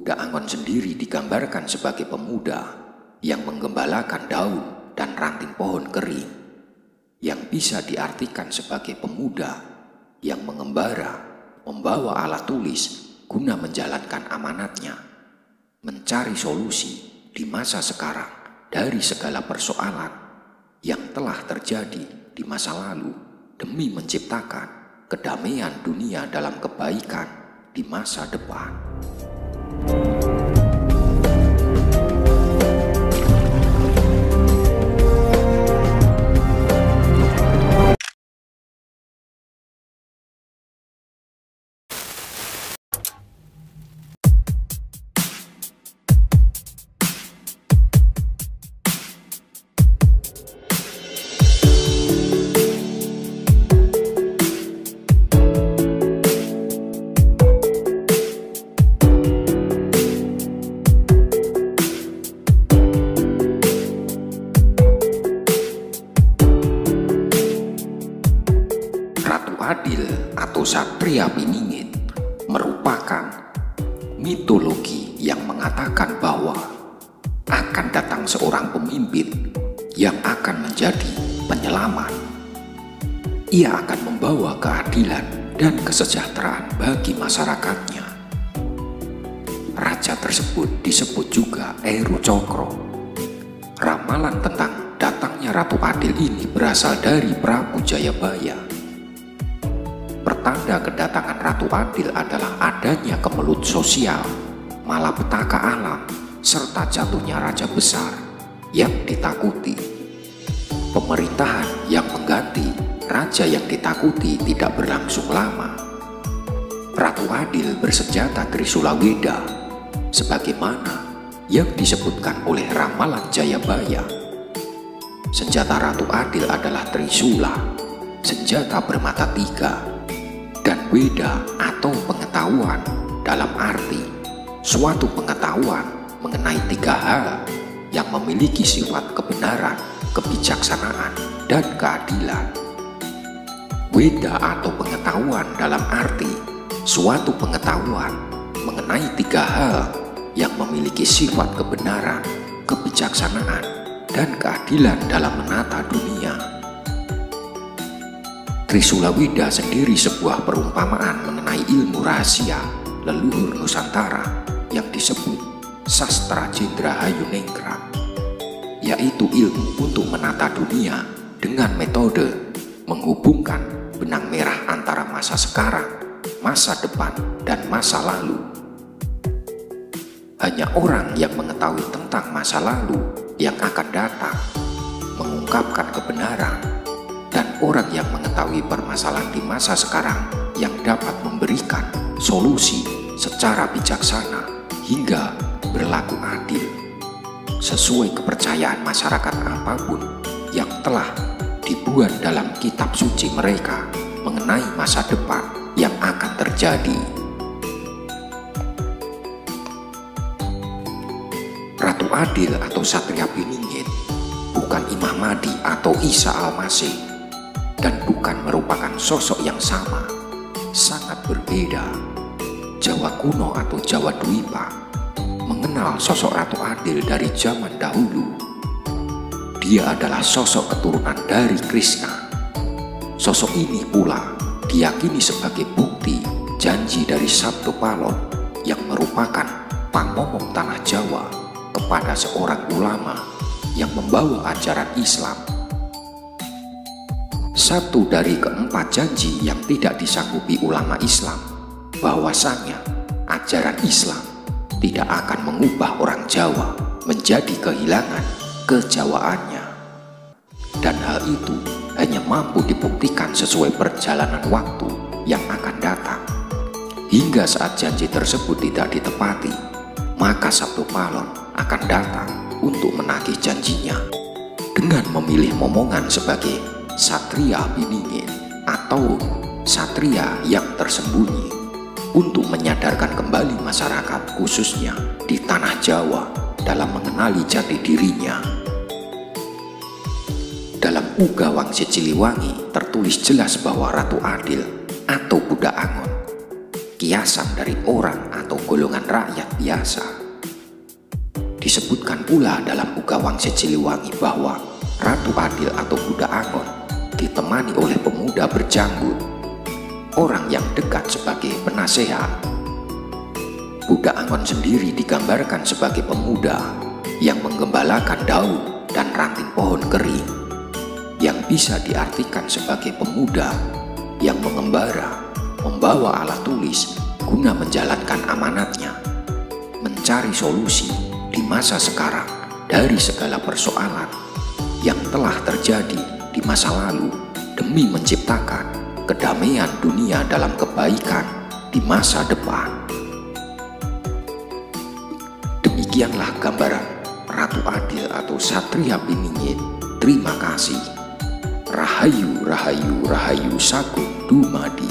Budak Angon sendiri digambarkan sebagai pemuda yang menggembalakan daun dan ranting pohon kering, yang bisa diartikan sebagai pemuda yang mengembara, membawa alat tulis guna menjalankan amanatnya, mencari solusi di masa sekarang dari segala persoalan yang telah terjadi di masa lalu demi menciptakan kedamaian dunia dalam kebaikan di masa depan. Ratu Adil atau Satria Piningit merupakan mitologi yang mengatakan bahwa akan datang seorang pemimpin yang akan menjadi penyelamat. Ia akan membawa keadilan dan kesejahteraan bagi masyarakatnya. Raja tersebut disebut juga Eru Cokro. Ramalan tentang datangnya Ratu Adil ini berasal dari Prabu Jayabaya. Pertanda kedatangan Ratu Adil adalah adanya kemelut sosial, malapetaka alam, serta jatuhnya raja besar yang ditakuti. Pemerintahan yang mengganti raja yang ditakuti tidak berlangsung lama. Ratu Adil bersenjata Trisula Weda, sebagaimana yang disebutkan oleh ramalan Jayabaya. Senjata Ratu Adil adalah Trisula, senjata bermata tiga, dan Weda atau pengetahuan dalam arti suatu pengetahuan mengenai tiga hal yang memiliki sifat kebenaran, kebijaksanaan, dan keadilan. Weda atau pengetahuan dalam arti suatu pengetahuan mengenai tiga hal yang memiliki sifat kebenaran, kebijaksanaan, dan keadilan dalam menata dunia. Trisula Weda sendiri sebuah perumpamaan mengenai ilmu rahasia leluhur Nusantara yang disebut Sastra Jendra Hayunengkrat, yaitu ilmu untuk menata dunia dengan metode menghubungkan benang merah antara masa sekarang, masa depan, dan masa lalu. Hanya orang yang mengetahui tentang masa lalu yang akan datang mengungkapkan kebenaran, dan orang yang mengetahui permasalahan di masa sekarang yang dapat memberikan solusi secara bijaksana hingga berlaku adil sesuai kepercayaan masyarakat apapun yang telah dibuat dalam kitab suci mereka mengenai masa depan yang akan terjadi. Ratu Adil atau Satria Piningit bukan Imam Mahdi atau Isa Al-Masih, dan bukan merupakan sosok yang sama, sangat berbeda. Jawa kuno atau Jawa Dwipa mengenal sosok Ratu Adil dari zaman dahulu. Dia adalah sosok keturunan dari Krishna. Sosok ini pula diyakini sebagai bukti janji dari Sabto Palon yang merupakan pangomong tanah Jawa kepada seorang ulama yang membawa ajaran Islam. Satu dari keempat janji yang tidak disanggupi ulama Islam, bahwasanya ajaran Islam tidak akan mengubah orang Jawa menjadi kehilangan kejawaannya. Dan hal itu hanya mampu dibuktikan sesuai perjalanan waktu yang akan datang. Hingga saat janji tersebut tidak ditepati, maka Sabto Palon akan datang untuk menagih janjinya dengan memilih momongan sebagai Satria Piningit atau Satria yang tersembunyi untuk menyadarkan kembali masyarakat khususnya di tanah Jawa dalam mengenali jati dirinya. Dalam Uga Wangsit Siliwangi tertulis jelas bahwa Ratu Adil atau Budak Angon kiasan dari orang atau golongan rakyat biasa. Disebutkan pula dalam Uga Wangsit Siliwangi bahwa Ratu Adil atau Buddha Angon ditemani oleh pemuda berjanggut, orang yang dekat sebagai penasehat. Buddha Angon sendiri digambarkan sebagai pemuda yang menggembalakan daun dan ranting pohon kering, yang bisa diartikan sebagai pemuda yang mengembara, membawa alat tulis guna menjalankan amanatnya, mencari solusi di masa sekarang dari segala persoalan yang telah terjadi di masa lalu demi menciptakan kedamaian dunia dalam kebaikan di masa depan. Demikianlah gambaran Ratu Adil atau Satria Piningit. Terima kasih. Rahayu, rahayu, rahayu sagung dumadi.